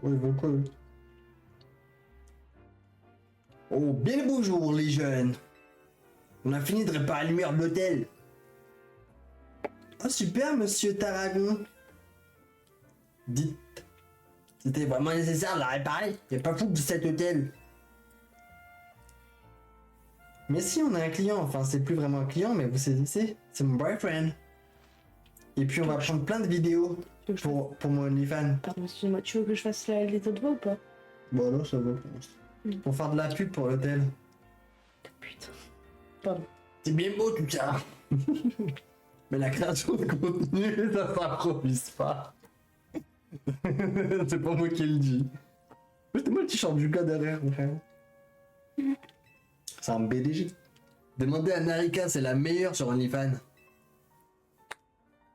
Ouais, ils veulent quoi, eux? Oh, bien le bonjour, les jeunes. On a fini de réparer la lumière de l'hôtel. Oh, super, monsieur Tarragon. Dites, c'était vraiment nécessaire de la réparer. Y'a pas fou de cet hôtel. Mais si, on a un client. Enfin, c'est plus vraiment un client, mais vous saisissez. C'est mon boyfriend. Et puis, on va prendre plein de vidéos pour mon OnlyFans. Pardon, excuse-moi, tu veux que je fasse les autres voix ou pas? Bon, non, ça va. Pour faire de la pub pour l'hôtel. Putain. Pardon. C'est bien beau tout ça. Mais la création de contenu, ça s'improvise pas. C'est pas moi qui le dis. C'est moi le t-shirt du gars derrière, mon frère. C'est un BDG. Demandez à Narika, c'est la meilleure sur OnlyFans.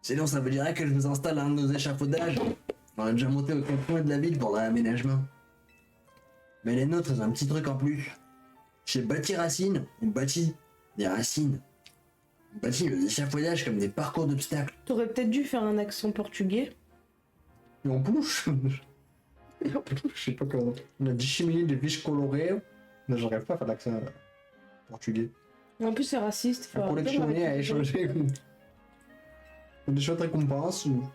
Sinon, ça veut dire que je vous installe un de nos échafaudages. On a déjà monté au coin de la ville pour l'aménagement. Mais les nôtres, ils ont un petit truc en plus. Chez Bâti Racine, on bâtit des racines. On bâtit des échafaudages comme des parcours d'obstacles. T'aurais peut-être dû faire un accent portugais. Et on bouche. Je sais pas comment. On a disséminé des fiches colorées. Mais j'arrive pas à faire l'accent portugais. Et en plus, c'est raciste. Faut À arrêter de collectionner, à m'arrêter. échanger. Des chouettes récompenses ou.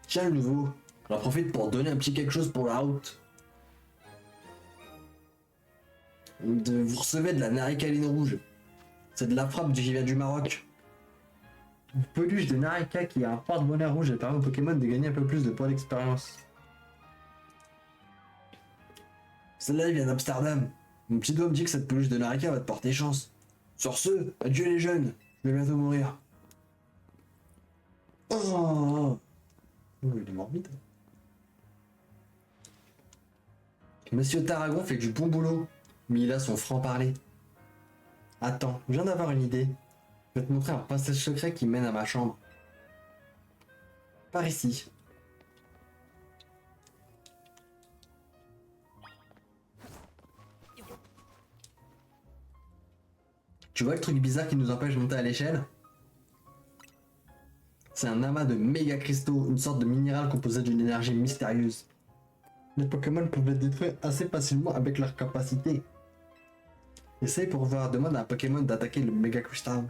Tiens, le nouveau. J'en profite pour donner un petit quelque chose pour la route. Vous recevez de la naricaline rouge. C'est de la frappe qui vient du Maroc. Une peluche de Narika qui a un porte-bonheur rouge et permet aux Pokémon de gagner un peu plus de points d'expérience. Celle-là, elle vient d'Amsterdam. Mon petit doigt me dit que cette peluche de Narika va te porter chance. Sur ce, adieu les jeunes. Je vais bientôt mourir. Oh, il est mort vite. Monsieur Tarragon fait du bon boulot, mais il a son franc-parler. Attends, je viens d'avoir une idée. Je vais te montrer un passage secret qui mène à ma chambre. Par ici. Tu vois le truc bizarre qui nous empêche de monter à l'échelle? C'est un amas de méga cristaux, une sorte de minéral composé d'une énergie mystérieuse. Les Pokémon peuvent être détruits assez facilement avec leur capacité. Essaye pour voir, demande à un Pokémon d'attaquer le méga cristal.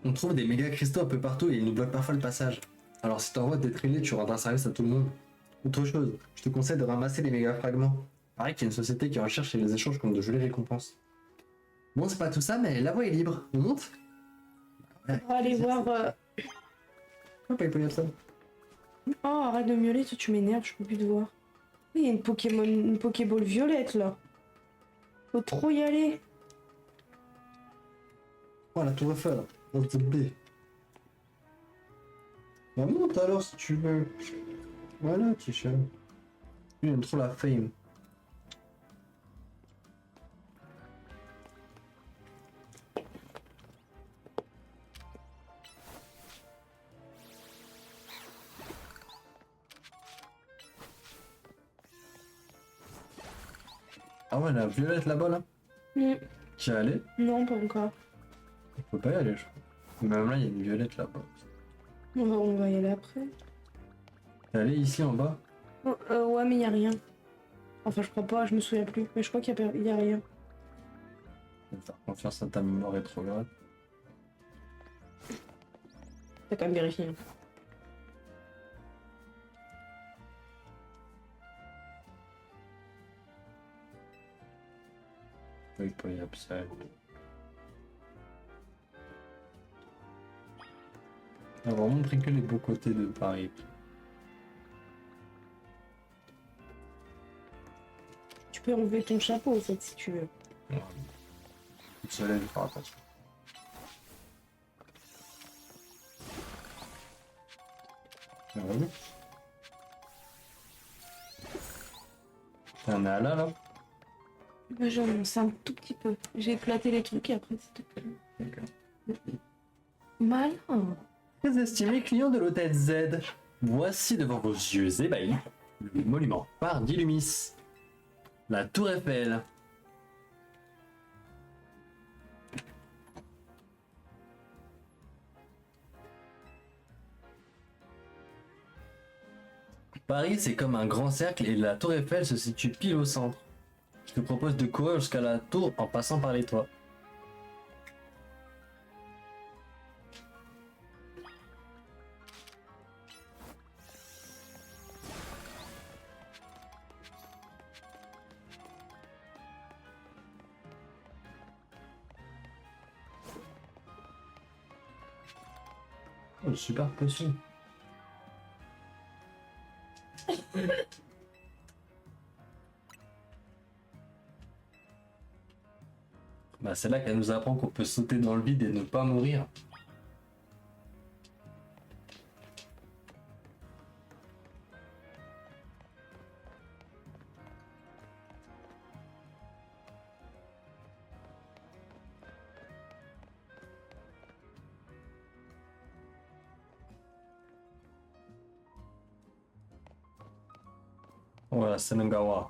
On trouve des méga cristaux un peu partout et ils nous bloquent parfois le passage. Alors si t'envoies des traînées, tu rendras service à tout le monde. Autre chose, je te conseille de ramasser les méga fragments. Pareil qu'il y a une société qui recherche et les échange comme de jolies récompenses. Bon, c'est pas tout ça, mais la voie est libre. On monte? Ouais, On va aller voir. Pourquoi pas y ça? Oh, arrête de miauler, toi tu m'énerves, je peux plus te voir. Il y a une Pokémon, une Pokéball violette là. Faut trop y aller. Oh, la tour Eiffel, dans the B. Bah monte alors si tu veux. Voilà, t-shirt. Lui, il aime trop la fame. Ah ouais, la violette là-bas là. Tu y es allé? Non, pas encore. On peut pas y aller, je crois. Même là, il y a une violette là-bas. On va y aller après. T'es allé ici en bas? Ouais, mais y a rien. Enfin, je crois pas, je me souviens plus. Mais je crois qu'il y a rien. Je vais faire confiance à ta mémoire rétrograde. T'as quand même vérifié. Hein. Oui, pas y absolument. On a vraiment pris que les beaux côtés de Paris. Tu peux enlever ton chapeau, en fait, si tu veux. Ouais. Le soleil, il fera attention. Ouais. T'en as là, là? Bah, j'en sais un tout petit peu. J'ai éclaté les trucs et après, c'est tout. D'accord. Malin. Très estimé client de l'hôtel Z. Voici devant vos yeux ébahis le monument phare d'Illumis, la Tour Eiffel. Paris, c'est comme un grand cercle et la Tour Eiffel se situe pile au centre. Je te propose de courir jusqu'à la tour en passant par les toits. Oh, super potion. Bah, c'est là qu'elle nous apprend qu'on peut sauter dans le vide et ne pas mourir. Voilà, Senengawa.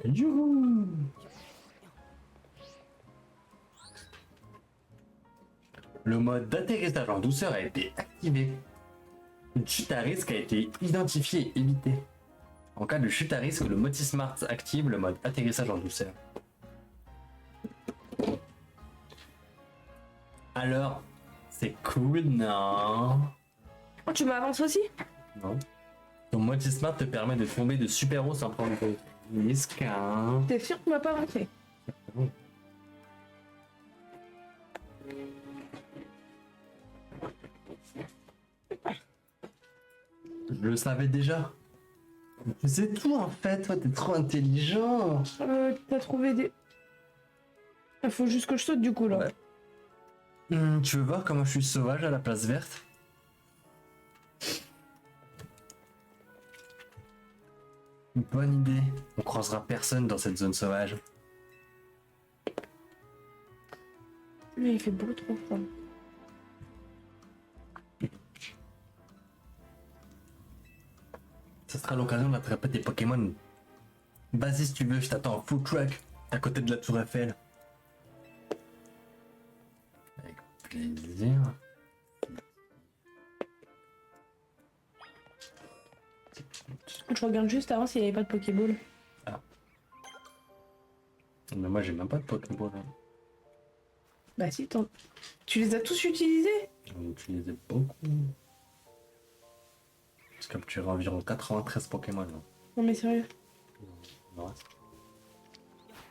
Youhou! Le mode d'atterrissage en douceur a été activé. Une chute à risque a été identifiée et évitée. En cas de chute à risque, le Motismart active le mode atterrissage en douceur. Alors, c'est cool, non? Oh, tu m'avances aussi? Non. Ton Motismart te permet de tomber de super haut sans prendre de risque, hein? T'es sûr que tu m'as pas avancé? Je le savais déjà. Tu sais tout en fait, toi t'es trop intelligent. T'as trouvé des... Il faut juste que je saute du coup là. Ouais. Tu veux voir comment je suis sauvage à la place verte? Une bonne idée. On croisera personne dans cette zone sauvage. Mais il fait beaucoup trop froid. Ça sera l'occasion d'attraper des Pokémon. Vas-y si tu veux, je t'attends en full track, à côté de la Tour Eiffel. Avec plaisir. Je regarde juste avant s'il n'y avait pas de Pokéball. Mais moi j'ai même pas de Pokéball. Hein. Bah si, tu les as tous utilisés? J'en ai utilisé beaucoup. J'ai capturé environ 93 Pokémon. Hein. Non mais sérieux. Non.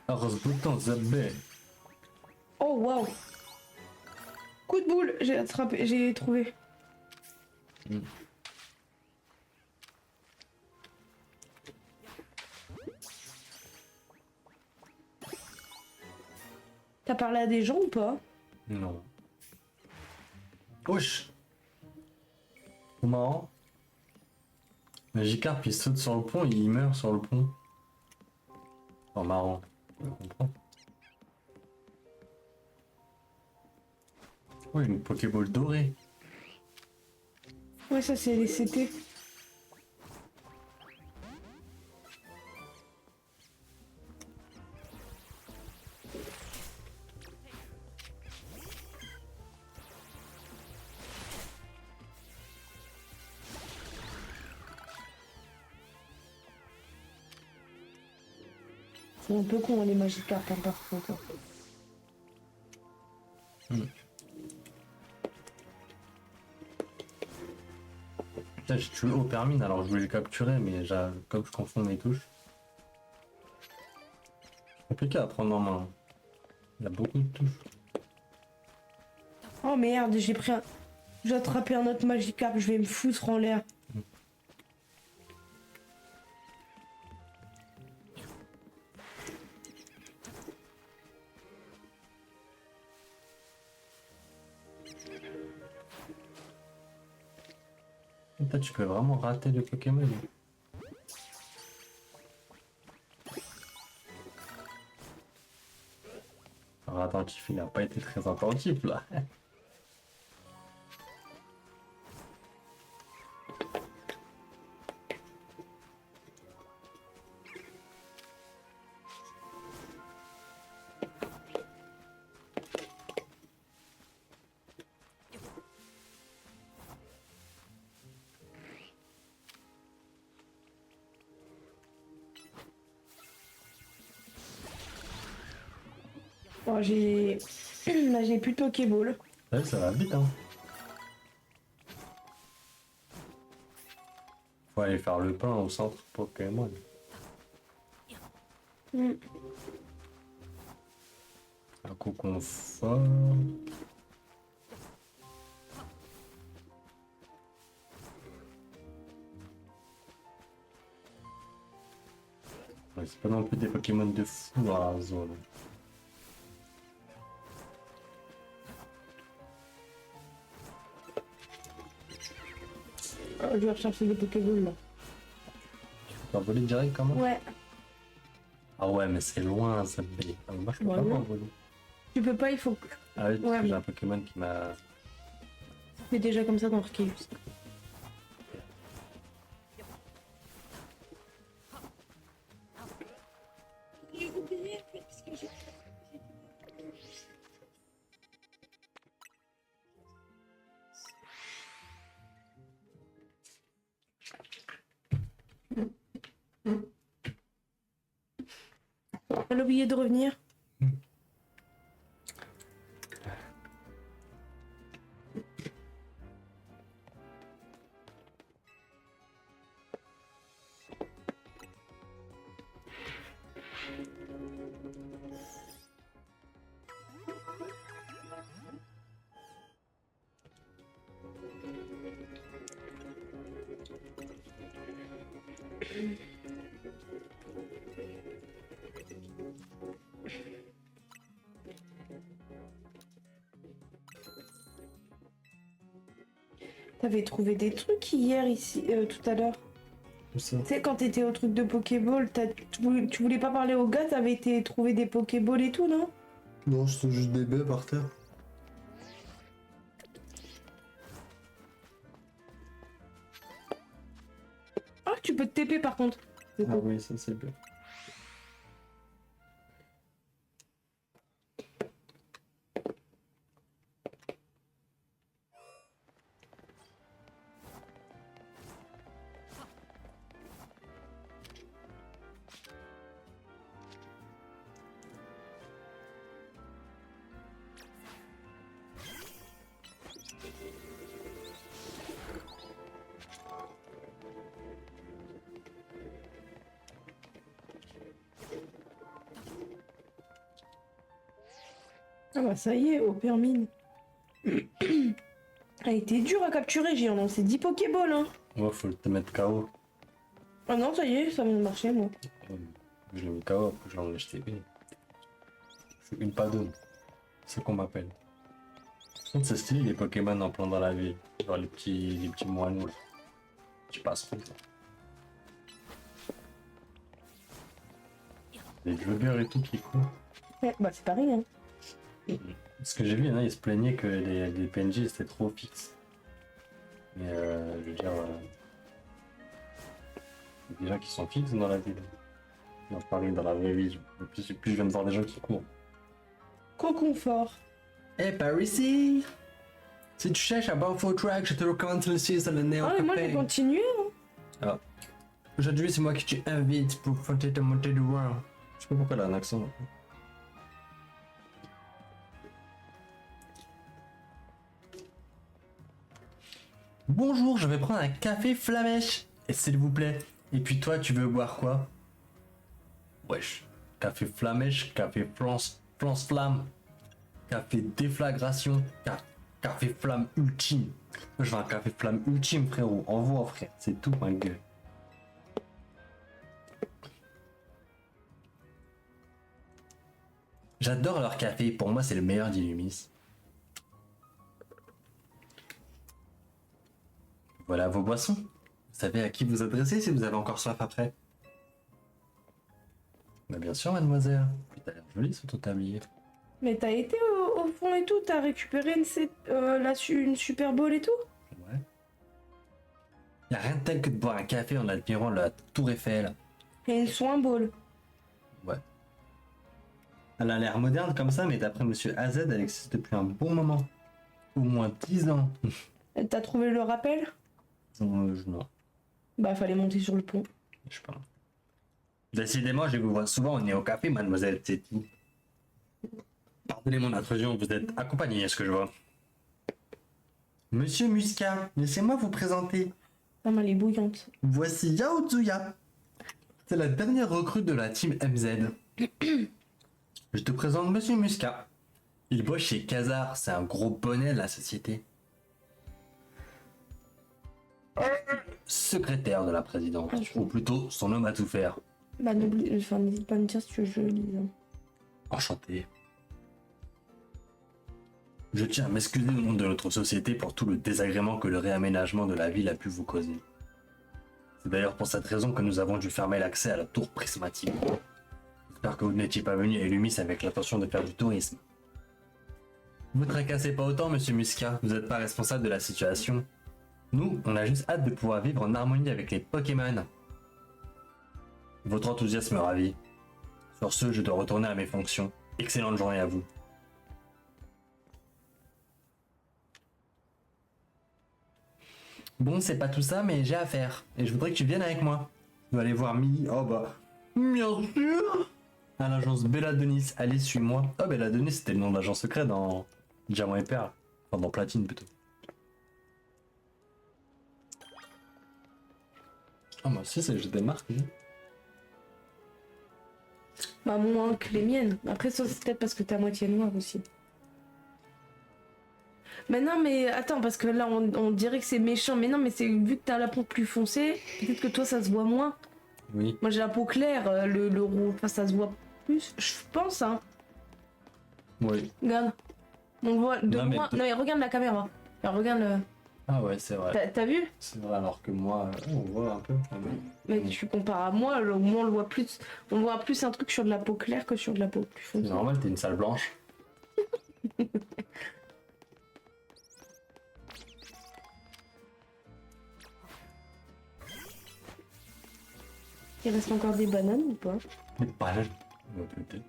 Rose-Bouton Zabé. Oh waouh. Coup de boule, j'ai attrapé, j'ai trouvé. T'as parlé à des gens ou pas? Non. Ouch. Trop marrant. Magikarp il saute sur le pont et il meurt sur le pont. Oh marrant. Je comprends. Oh, une Pokéball dorée. Ouais, ça c'est les CT. C'est un peu con les Magikarp hein, par contre. Putain, j'ai tué Opermine alors je voulais le capturer mais comme je confonds mes touches. C'est compliqué à prendre en main. Il y a beaucoup de touches. Oh merde, j'ai attrapé un autre Magikarp, je vais me foutre en l'air. Putain, tu peux vraiment rater le Pokémon. Alors attentif, il n'a pas été très attentif là. Oh, j'ai... Là, j'ai plus de Pokéball. Ouais, ça va vite, hein. Faut aller faire le pain au centre Pokémon. Mm. Un coup confort. Ouais, c'est pas non plus des Pokémon de fou dans la zone. Je vais rechercher des Pokéballs là. T'as volé direct comment? Ouais. Ah ouais, mais c'est loin ça. Ah, moi je peux Bah pas non. m'envoler. Tu peux pas, il faut que... Ah oui, parce Ouais, que j'ai mais- un Pokémon qui m'a. C'est déjà comme ça dans Arceus. Elle a oublié de revenir. T'avais trouvé des trucs hier ici, tout à l'heure. Tout ça. Tu sais, quand t'étais au truc de Pokéball, tu voulais pas parler au gars, t'avais été trouver des Pokéballs et tout, non? Non, c'est juste des baies par terre. Ah, tu peux te TP par contre. C'est Ah cool. oui, ça c'est bien. Ah bah ça y est, au permine. Elle était dure à capturer, j'ai lancé 10 Pokéballs, hein. Ouais, faut te mettre KO. Ah non, ça y est, ça vient de marcher, moi. Je l'ai mis KO, après j'en ai acheté une. Je suis une padone. C'est ce qu'on m'appelle. Par contre, c'est stylé les Pokémon en plein dans la ville. Genre les petits moineaux. Là. Tu passes trop. Les joggers et tout qui courent. Ouais, bah c'est pareil, hein. Ce que j'ai vu, il y en a, ils se plaignaient que les PNJ c'était trop fixe. Mais je veux dire, il y a des gens qui sont fixes dans la ville. Dans Paris, dans la vraie vie. Plus je viens de voir des gens qui courent. Qu'au confort. Hey Paris, si tu cherches un bon faux track, je te recommande celui-ci, c'est le Néo Ah, mais moi j'ai Café. continué, hein. Aujourd'hui, c'est moi qui t'invite pour fêter ta montée de rang. Je sais pas pourquoi elle a un accent. Bonjour, je vais prendre un café flamèche. Et s'il vous plaît. Et puis toi, tu veux boire quoi? Wesh. Café flamèche, café France flamme. Café déflagration, café flamme ultime. Moi, je veux un café flamme ultime, frérot. Envoie, frère. C'est tout, ma gueule. J'adore leur café. Pour moi, c'est le meilleur d'Illumis. Voilà vos boissons. Vous savez à qui vous adresser si vous avez encore soif après. Bah bien sûr, mademoiselle. Puis t'as l'air jolie sur ton tablier. Mais t'as été au fond et tout, t'as récupéré une Super Bowl et tout? Ouais. Y'a rien de tel que de boire un café en admirant la tour Eiffel. Et une Soin Ball. Ouais. Elle a l'air moderne comme ça, mais d'après Monsieur AZ, elle existe depuis un bon moment. Au moins 10 ans. T'as trouvé le rappel? Non, Bah fallait monter sur le pont. je sais pas. Décidément, je vous vois souvent au Néo Café, mademoiselle, c'est tout. Pardonnez mon intrusion, vous êtes accompagné, est-ce que je vois? Monsieur Muscat, laissez-moi vous présenter. Pas mal, elle est bouillante. Voici Yao Tsuya. C'est la dernière recrue de la team MZ. Je te présente Monsieur Muscat. Il bosse chez Kazar, c'est un gros bonnet de la société. Secrétaire de la présidente, ou plutôt son homme à tout faire. Bah, n'hésite pas à me dire si tu veux que je le lise. Enchanté. Je tiens à m'excuser au nom de notre société pour tout le désagrément que le réaménagement de la ville a pu vous causer. C'est d'ailleurs pour cette raison que nous avons dû fermer l'accès à la tour prismatique. J'espère que vous n'étiez pas venu à Illumis avec l'intention de faire du tourisme. Vous tracassez pas autant, monsieur Muscat, vous n'êtes pas responsable de la situation. Nous, on a juste hâte de pouvoir vivre en harmonie avec les Pokémon. Votre enthousiasme me ravit. Sur ce, je dois retourner à mes fonctions. Excellente journée à vous. Bon, c'est pas tout ça, mais j'ai affaire. Et je voudrais que tu viennes avec moi. Je dois aller voir Millie. Oh bah, bien sûr. À l'agence Belladenis. Allez, suis-moi. Oh, Belladenis, c'était le nom de l'agent secret dans Diamant et Perle. Enfin, dans Platine plutôt. Ah, moi aussi, j'ai des marques. Bah, moins que les miennes. Après, ça, c'est peut-être parce que t'es à moitié noire aussi. Mais non, mais attends, parce que là, on dirait que c'est méchant. Mais non, mais c'est vu que t'as la peau plus foncée, peut-être que toi, ça se voit moins. Oui. Moi, j'ai la peau claire, le rouge, enfin, ça se voit plus, je pense, hein. Oui. Regarde. On voit de Non, mais loin. Non, mais regarde la caméra. Alors, regarde le. Ah ouais, c'est vrai. T'as vu? C'est vrai, alors que moi, on voit un peu. Mais tu compares à moi, au moins on le voit plus. On voit plus un truc sur de la peau claire que sur de la peau plus C'est foncée. normal, t'es une salle blanche. Il reste encore des bananes ou pas? Mais pas là. Peut-être.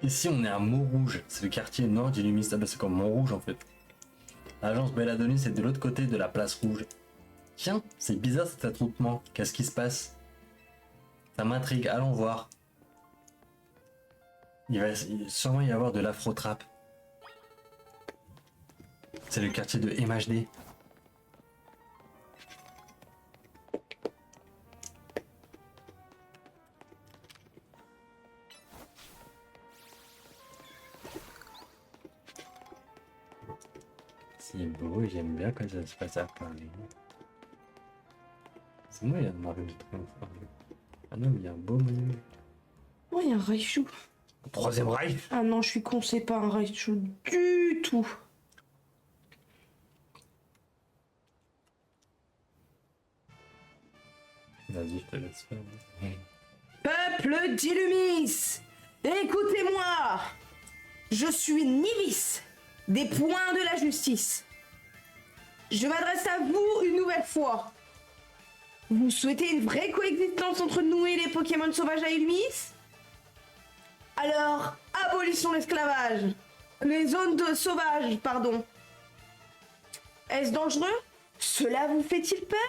Ici, on est à Montrouge. C'est le quartier nord d'Illumis. Ah bah, c'est comme Montrouge en fait. L'agence Belladenis est de l'autre côté de la place rouge. Tiens, c'est bizarre cet attroupement. Qu'est-ce qui se passe? Ça m'intrigue, allons voir. Il va sûrement y avoir de l'afro-trap. C'est le quartier de MHD. C'est beau, j'aime bien quand ça se passe à Paris. C'est moi, il y a une marque de triomphe. Ah non, mais il y a un beau menu. Oh, il y a un Raichu. Troisième Reich. Ah non, je suis con, c'est pas un Raichu du tout. Vas-y, je te laisse faire. Peuple d'Illumis, écoutez-moi. Je suis Nivis, des points de la justice. Je m'adresse à vous une nouvelle fois. Vous souhaitez une vraie coexistence entre nous et les Pokémon sauvages à Illumis? Alors, abolissons l'esclavage. Les zones de sauvages, pardon. Est-ce dangereux? Cela vous fait-il peur?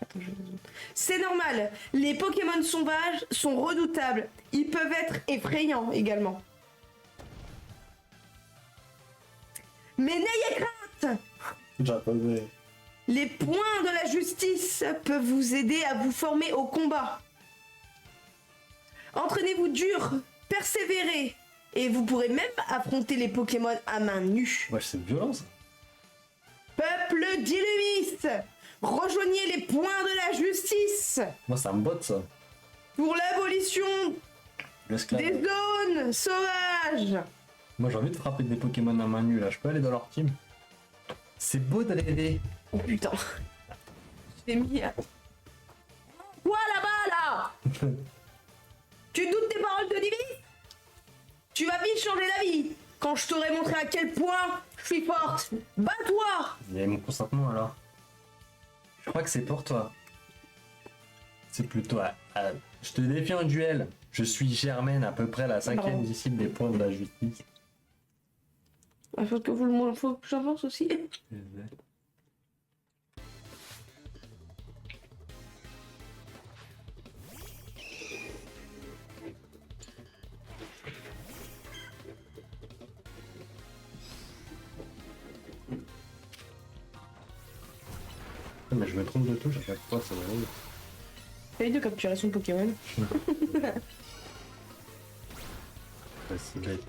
Attends, c'est normal, les Pokémon sauvages sont redoutables. Ils peuvent être effrayants également. Mais n'ayez crainte! J'attendais. Les points de la justice peuvent vous aider à vous former au combat. Entraînez-vous dur, persévérez, et vous pourrez même affronter les Pokémon à main nue. Ouais, c'est violent ça. Peuple d'Illumis, rejoignez les points de la justice Moi, ça me botte ça. pour l'abolition L'esclave. des zones sauvages. Moi, j'ai envie de frapper des Pokémon à main nue là. Je peux aller dans leur team. C'est beau de rêver. Oh putain, je l'ai mis à... Quoi là-bas là? Tu doutes des paroles de Divi? Tu vas vite changer d'avis. quand je t'aurai montré à quel point je suis forte. Bats-toi. Il y a mon consentement alors. Je crois que c'est pour toi. C'est plutôt je te défie en duel. Je suis Germaine, à peu près la 5e disciple des points de la justice. Il faut que j'avance aussi. Mais je me trompe de touche à chaque fois, ça m'arrive. Essaye de capturer son Pokémon. C'est bête.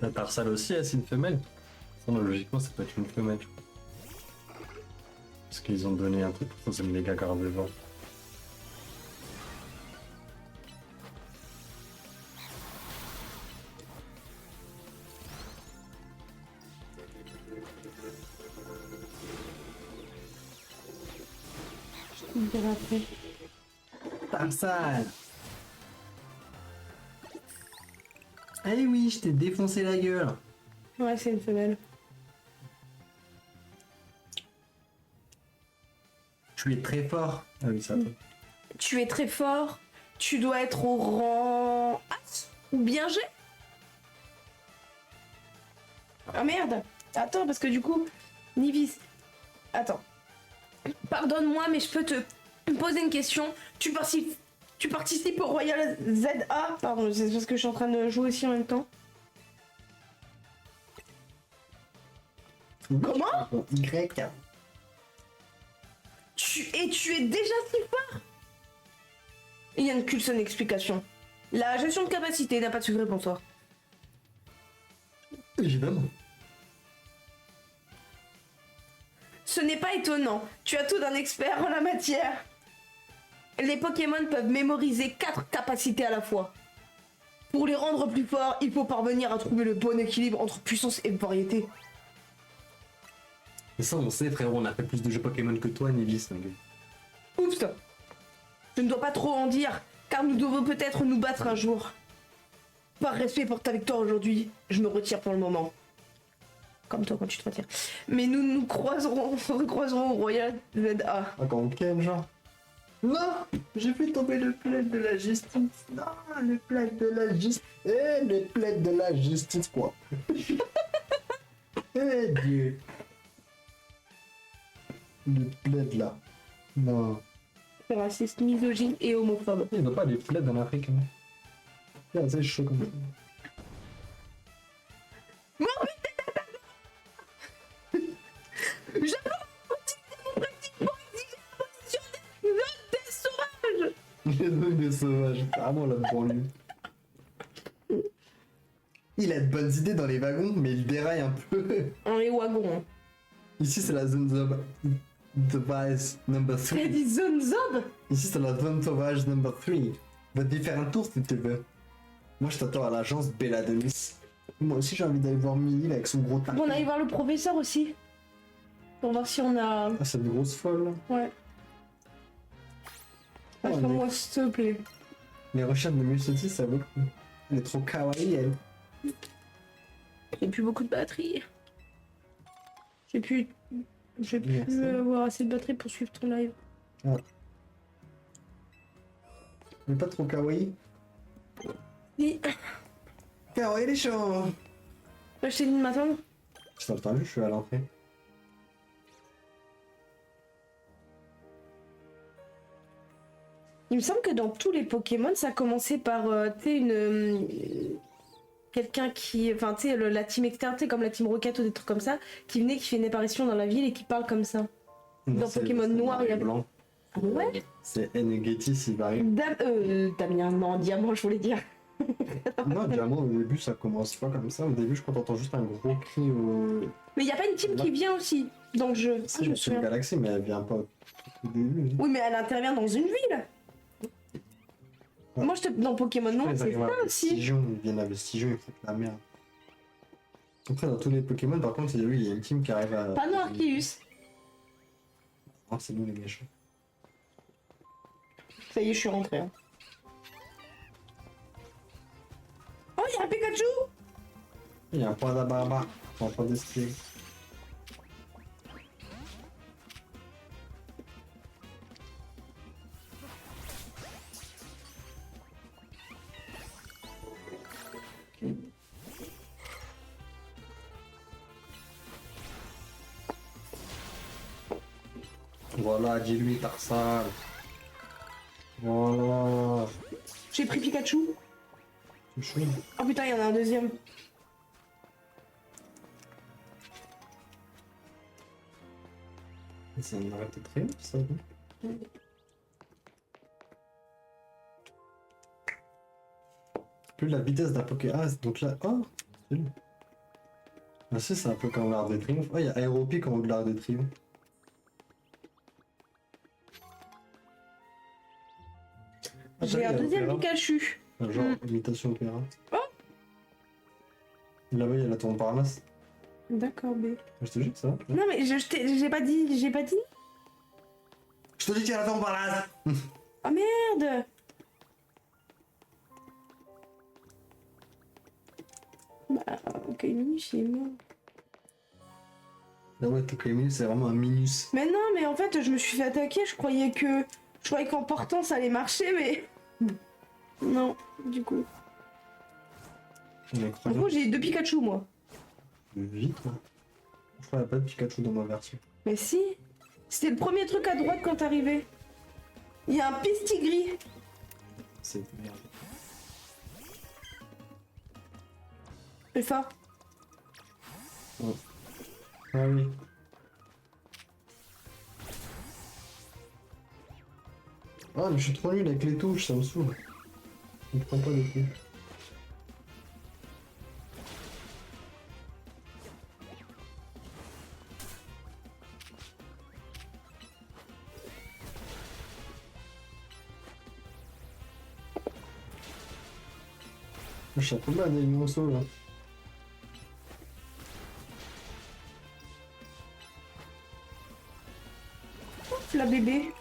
La Tarsal aussi, c'est une femelle. Sinon, logiquement, ça peut être une femelle. Je crois. Parce qu'ils ont donné un truc pour ça, c'est le méga carnivore. Je te dirai après. Tarsal! Eh oui, je t'ai défoncé la gueule! Ouais, c'est une femelle. Tu es très fort! Ah oui, ça. Tu es très fort. Tu dois être au rang As ou bien G. Ah merde. Attends, parce que du coup, Nivis. Attends. Pardonne-moi, mais je peux te poser une question. Tu participes au Royal ZA. Pardon, c'est parce que je suis en train de jouer aussi en même temps. Comment? Y. Tu es déjà si fort? Il n'y a qu'une seule explication. La gestion de capacité n'a pas de secret pour toi. Évidemment. Ce n'est pas étonnant. Tu as tout d'un expert en la matière. Les Pokémon peuvent mémoriser 4 capacités à la fois. Pour les rendre plus forts, il faut parvenir à trouver le bon équilibre entre puissance et variété. Mais ça, on sait, frérot, on a fait plus de jeux Pokémon que toi, Nivis. Oups. Je ne dois pas trop en dire, car nous devons peut-être nous battre un jour. Par respect pour ta victoire aujourd'hui, je me retire pour le moment. Comme toi quand tu te retires. Mais nous nous recroiserons au Royal ZA. Encore quel genre? Non, j'ai fait tomber le plaid de la justice. Non, le plaid de la justice. Eh, le plaid de la justice, quoi. Eh Dieu. Le plaid là. Non. C'est raciste, misogyne et homophobe. Il n'y a pas des plaids en Afrique. Hein. Yeah, c'est chaud comme ça. Les zones des sauvages, carrément la banlieue. Il a de bonnes idées dans les wagons, mais il déraille un peu. On les wagons. Ici, c'est la zone sauvage number T'as 3. dit zone zob? Ici, c'est la zone sauvage number 3. Va te faire un tour si tu veux. Moi, je t'attends à l'agence Bella Denis. Moi aussi, j'ai envie d'aller voir Millie avec son gros tac. On aille voir le professeur aussi. Pour voir si on a... Ah, cette grosse folle là. Ouais. Oh, Moi s'il te plaît. Les recherches de Musoti, ça vaut le coup. Elle est trop kawaii, elle. J'ai plus beaucoup de batterie. J'ai plus Merci. avoir assez de batterie pour suivre ton live. Ah. Mais pas trop kawaii. Oui. Kawaii les chants. Je t'ai dit de m'attendre. Je t'ai entendu, je suis à l'entrée. Il me semble que dans tous les Pokémon, ça commençait par, tu sais, quelqu'un qui... Enfin, tu sais, la team externe, tu sais, comme la team Rocket ou des trucs comme ça, qui venait, qui fait une apparition dans la ville et qui parle comme ça. Dans Pokémon Noir, il y a... blanc. Ah ouais. C'est Enegeti Sylvari. Damien, non, Diamant, je voulais dire. Non, Diamant, au début, ça commence pas comme ça. Au début, je crois qu'on entend juste un gros cri au... Mais il y a pas une team qui vient aussi dans le jeu. Si, je me c'est une souviens. galaxie, mais elle vient pas au début. Oui, mais elle intervient dans une ville. Ouais. Moi, dans Pokémon Noir, Ils c'est arrivent à ça aussi. Vestigion, ils viennent à Vestigion, ils foutent la merde. Après, dans tous les Pokémon, par contre, oui, il y a une team qui arrive à. Pas non Arceus. Oh, c'est nous les méchants. Ça y est, je suis rentrée. Hein. Oh, il y a un Pikachu. Il y a un point d'Abarba. Un point d'Esprit. Voilà, dis-lui Tarsal. Voilà. J'ai pris Pikachu. C'est chaud. Oh putain, il y en a un deuxième. C'est un arrêt de triomphe, ça. Plus la vitesse d'un Poké. Ah, donc là. Oh, c'est lui. Ah, si, c'est un peu comme l'Arc de Triomphe. Oh, il y a Aéropic en haut de l'Arc de Triomphe. Ah, J'ai un il y a deuxième Opéra. Pikachu. Genre, imitation opéra. Oh. Là-bas, il y a la tour Montparnasse. D'accord, B. Je te jure, ça va. Non mais j'ai pas dit, Je te dis qu'il y a la tour Montparnasse. Oh merde. Bah, ok, c'est moi. Là, ouais, Pokémon, c'est vraiment un minus. Mais non, mais en fait, je me suis fait attaquer, je croyais qu'en partant ça allait marcher, mais... Non, du coup. On est En incroyable. gros, j'ai 2 Pikachu, moi. Vite, hein. Je crois qu'il n'y a pas de Pikachu dans ma version. Mais si. C'était le premier truc à droite quand t'arrivais. Il y a un Pestigris. C'est merde. C'est fort. Ah oui. Ah, mais je suis trop nul avec les touches, ça me saoule. Je ne prends pas les coups. Je suis un peu mal avec mon saut là. La bébé.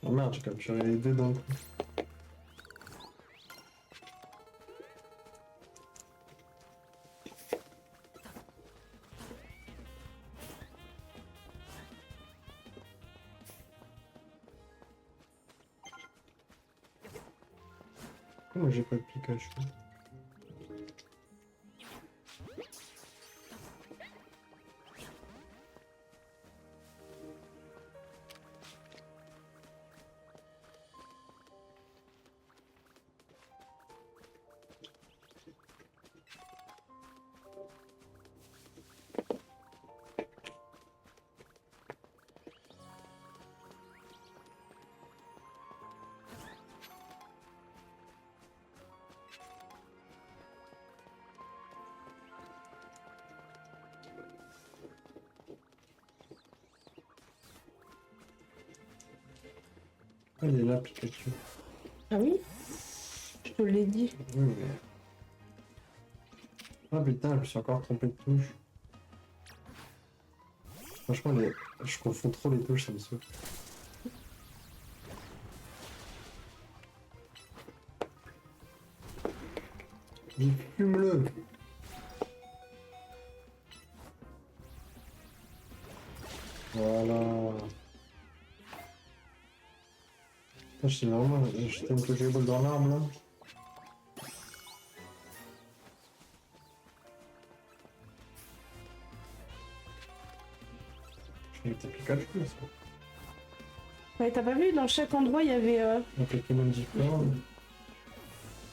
Oh merde, j'ai capturé les deux d'un coup. Pourquoi moi j'ai pas de Pikachu? Ah, il est là, Pikachu. Ah oui. Je te l'ai dit. Oui, mais... Ah putain, je me suis encore trompé de touche. Franchement, je confonds trop les touches, ça me saoule. Fume-le! Voilà. Putain, je sais vraiment, j'étais une Pokéball dans l'arbre là. J'ai été Pikachu, ça. Ouais, t'as pas vu, dans chaque endroit, il y avait... Un Pokémon différent.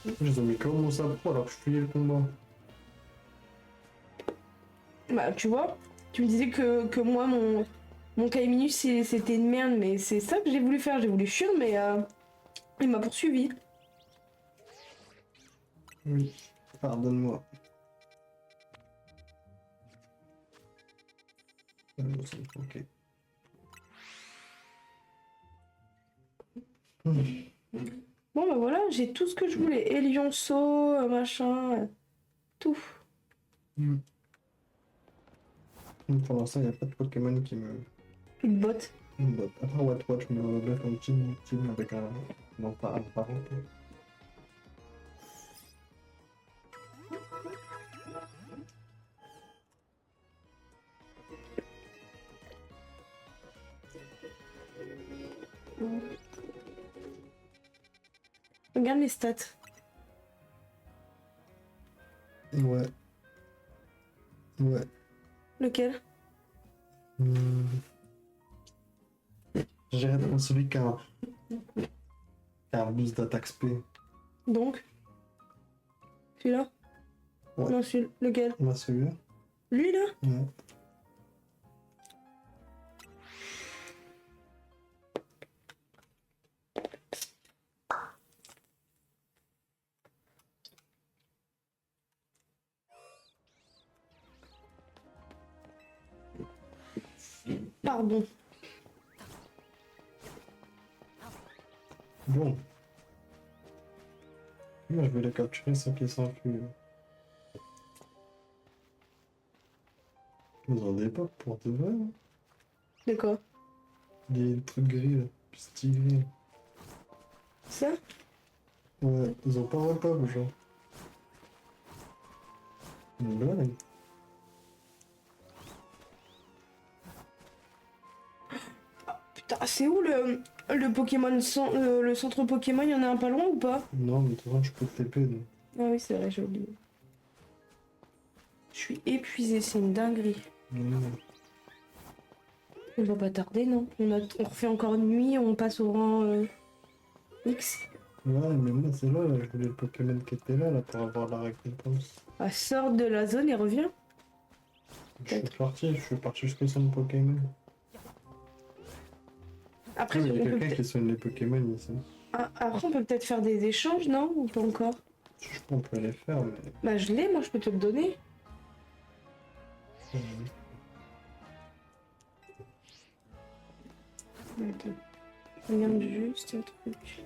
Je les ai mis comme mon sabre alors que je fuyais le combat. Bah, tu vois, tu me disais que moi, mon Kaiminus, c'était une merde, mais c'est ça que j'ai voulu faire. J'ai voulu fuir, mais il m'a poursuivi. Oui, pardonne-moi. Ok. voilà, j'ai tout ce que je voulais. Et lionceau, machin, tout. Mm. Pour l'instant, il n'y a pas de Pokémon qui me Une botte. botte. À part Watch, mais on va faire un petit avec un. Non, pas un parent. Regarde les stats. Ouais. Ouais. Lequel? J'irais prendre celui qui a un boost d'attaque SP. Donc? Celui-là? Ouais. Non, celui lequel? Moi, celui-là. Lui, là? Ouais. Pardon. Bon. Moi, je vais la capturer sans qu'il s'enfuit. Ils ont des pop pour de vrai. Hein. De quoi? Des trucs gris, là. Stylés. Ça? Ouais, ils ont pas un pop, genre. Une blague. Putain, c'est où le Pokémon le centre Pokémon, il y en a un pas loin ou pas? Non, mais de toute façon, je peux te TP, donc. Ah oui, c'est vrai, j'ai oublié. Je suis épuisée, c'est une dinguerie. Non. On va pas tarder, non? On refait encore une nuit, on passe au rang X. Ouais, mais moi, c'est là, je voulais le Pokémon qui était là, pour avoir la récompense. Ah, sort de la zone et revient. Je suis parti jusqu'au centre Pokémon. Après, Il y a on peut quelqu'un peut-être qui soigne les Pokémon ici. après, on peut peut-être faire des échanges, non? Ou pas encore? Je pense qu'on peut les faire, mais. Bah, je l'ai, moi, je peux te le donner. Attends. Je regarde juste un truc.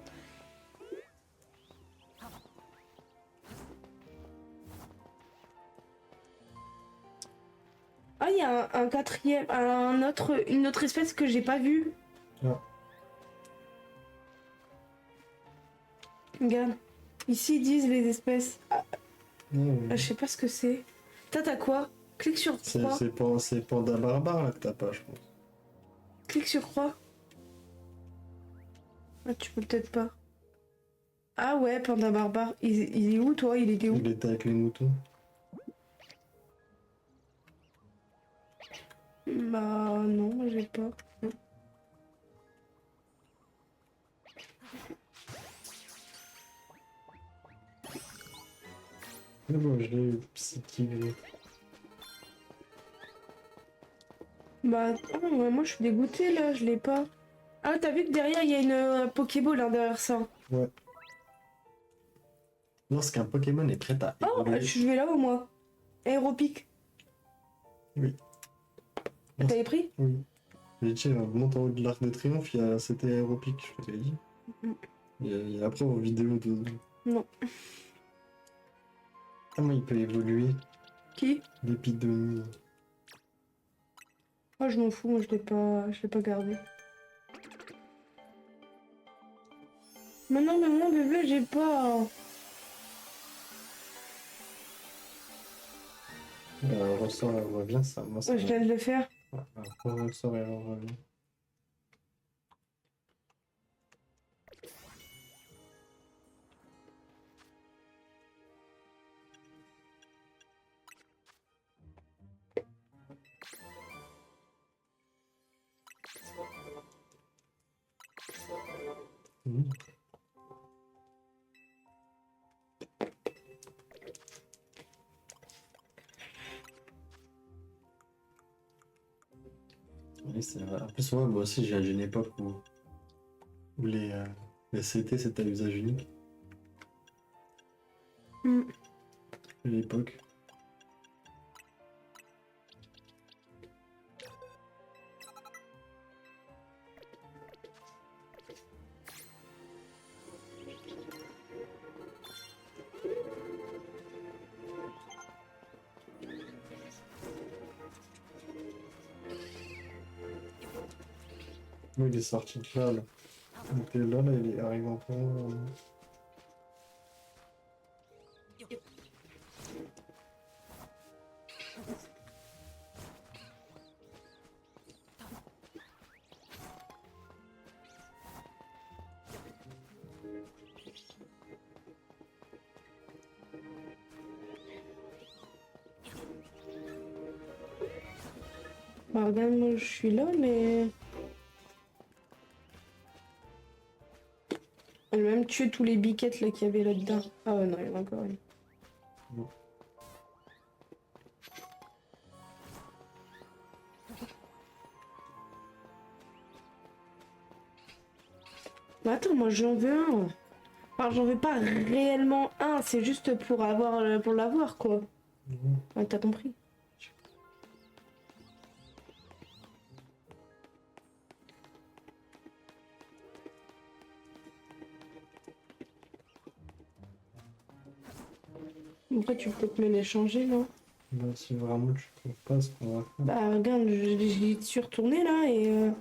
Ah, il y a un quatrième, une autre espèce que j'ai pas vue. Ah. Regarde. Ici, ils disent les espèces. Ah, Non, je sais pas ce que c'est. T'as quoi? Clique sur croix. c'est Panda Barbare là que t'as pas, je pense. Clique sur croix. Ah, tu peux peut-être pas. Ah ouais, Panda Barbare. Il est où, toi? Il était où? Il était avec les moutons. Bah non, moi j'ai pas. Mais bon, je l'ai eu, Psychigré. Bah oh, ouais, moi je suis dégoûtée là, je l'ai pas. Ah, t'as vu que derrière il y a une Pokéball hein, derrière ça. Ouais. Lorsqu'un Pokémon est prêt à Oh, évoluer. je vais là-haut moi. Aéropic. Oui. T'avais pris? Oui. J'ai dit, monte en haut de l'Arc de Triomphe, c'était aéropique, je te l'ai dit. Il y a la preuve en vidéo de. Non. Comment il peut évoluer? Qui? L'épidémie. Oh, je m'en fous, moi je l'ai pas gardé. Mais non, mais moi bébé, j'ai pas. Un ressort, elle revient, ça. Moi, ça Ouais, je viens de le faire. un ressort, elle revient. Mmh. Oui, c'est vrai. En plus, moi aussi, j'ai une époque où les CT c'était à usage unique. Mm. À l'époque. Oui, il est sorti de là, là. Il était là, là, il est arrivé en plein. Bah regarde, moi je suis là, mais... Elle a même tué tous les biquettes là qu'il y avait là-dedans. Ah ouais, non, il y en a encore une. Bon. Mais attends, moi j'en veux un. Enfin, j'en veux pas réellement un, c'est juste pour avoir, pour l'avoir quoi. Ouais, t'as compris. Après, tu peux peut-être me l'échanger, non? Bah, si vraiment tu trouves pas ce qu'on va faire. Bah, regarde, j'y suis retournée là et.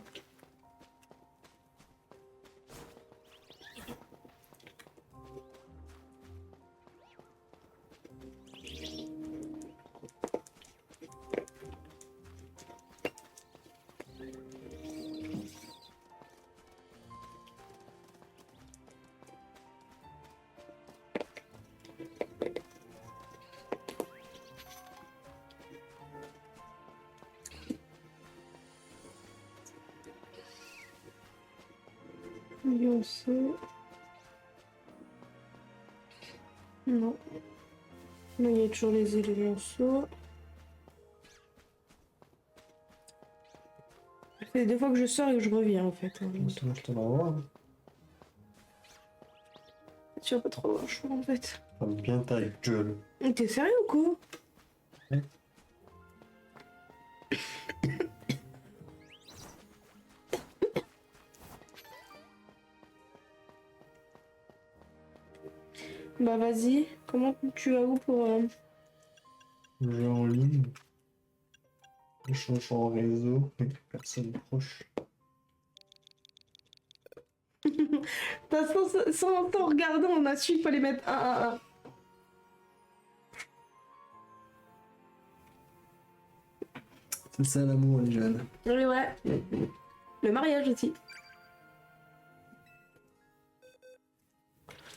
Lionceau. Non. Non, il y a toujours les lionceaux. C'est deux fois que je sors et que je reviens en fait. Hein. Sinon, je te l'envoie. Hein. Tu vas pas trop avoir le choix en fait. Ferme bien ta gueule. T'es sérieux ou quoi? Ouais. Bah vas-y, comment tu vas où pour... Jeu en ligne. Échange en réseau. Personne proche. De toute façon, sans en regardant, on a su qu'il fallait mettre 1, 1. C'est ça l'amour, les jeunes. Oui, ouais. Le mariage aussi.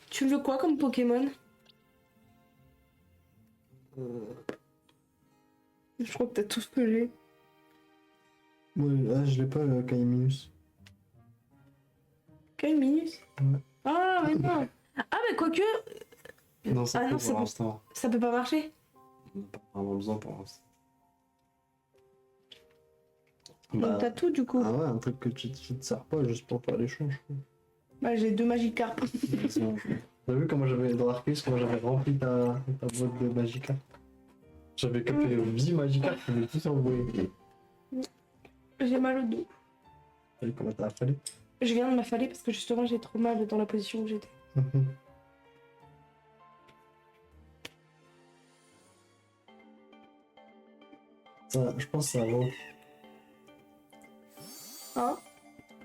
Tu veux quoi comme Pokémon? Je crois que t'as tout ce que j'ai. Ouais, ah, je l'ai pas, Kaiminus. Quelle minute? Ouais. Ah, mais non. Ah, mais quoique, Non, ça Ah, peut non, pour c'est bon. l'instant. ça peut pas marcher. On n'a pas vraiment besoin pour l'instant. Donc t'as tout du coup. Ah ouais, un truc que tu te sers pas juste pour faire l'échange. Bah, j'ai 2 Magikarp. T'as vu comment j'avais dans Arceus, comment j'avais rempli ta boîte de Magikarp? J'avais capé 10 Magikarp, je voulais tous envoyer. J'ai mal au dos. T'as vu comment t'as affalé? Je viens de m'affaler parce que justement j'ai trop mal dans la position où j'étais. Ça, je pense que ça vaut. Hein?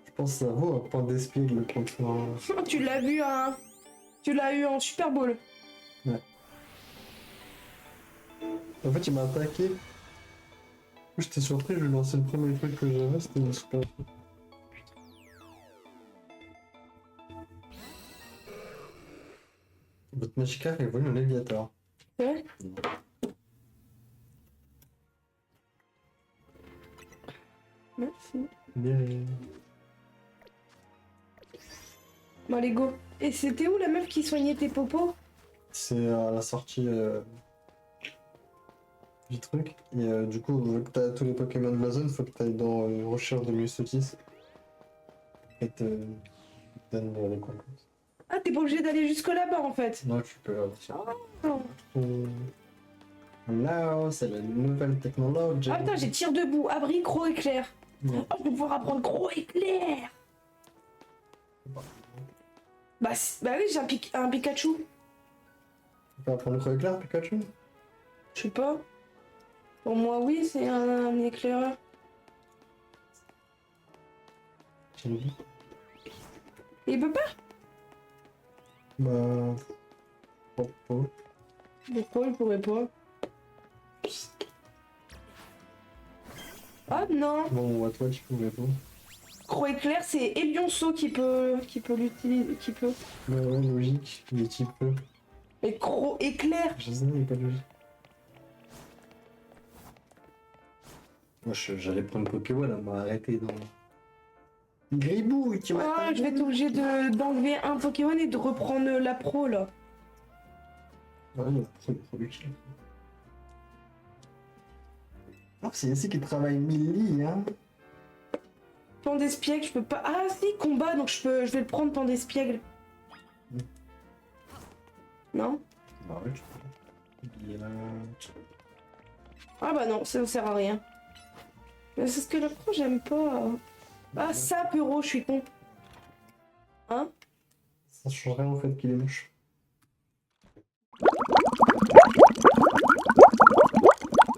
Je pense que ça vaut un point d'espiègle contre un. Tu l'as vu, hein? Tu l'as eu en Super Bowl. Ouais. En fait, il m'a attaqué. J'étais surpris, je lui ai lancé le premier truc que j'avais, c'était une super. Votre Magikarp évolue en Léviator. C'est vrai? Merci. Yeah. Bon, allez, go. Et c'était où la meuf qui soignait tes popos? C'est à la sortie du truc. Et du coup, vu que t'as tous les Pokémon de la zone, faut que t'ailles dans recherche de Mewtwo et te donne les récompenses. Ah, t'es pas obligé d'aller jusque là-bas en fait. Non, tu peux. Oh. Là, c'est la nouvelle technologie. Ah putain, j'ai tir debout, abri, gros éclair. Ouais. Oh, je vais pouvoir apprendre gros éclair. Bah oui, j'ai un Pikachu. Tu peux apprendre le gros éclair, Pikachu? Je sais pas. Pour moi, oui, c'est un éclaireur. Tiens, lui. Il peut pas? Bah. Oh, oh. Pourquoi il pourrait pas? Oh non! Bon, à toi, tu peux répondre. Croc éclair, c'est Elionceau qui peut l'utiliser, qui peut. Ouais, logique, il est type peu. Mais Croc éclair! Je sais, il est pas logique. Moi, j'allais prendre Pokéball, elle m'a arrêté dans. Gribouille qui m'a. Ah, je vais être obligé d'enlever un Pokémon et de reprendre la pro là. Ouais, non, c'est trop utile. Oh, c'est ici qui travaille 1000 lits, hein. Pandespiègle, je peux pas. Ah si, combat, donc je vais le prendre Pandespiègle. Mm. Non? Bah ouais, tu peux. Ah bah non, ça ne sert à rien. Mais c'est ce que la pro, j'aime pas. Ah ça, Puro, je suis con. Hein? Ça change rien au fait qu'il est moche.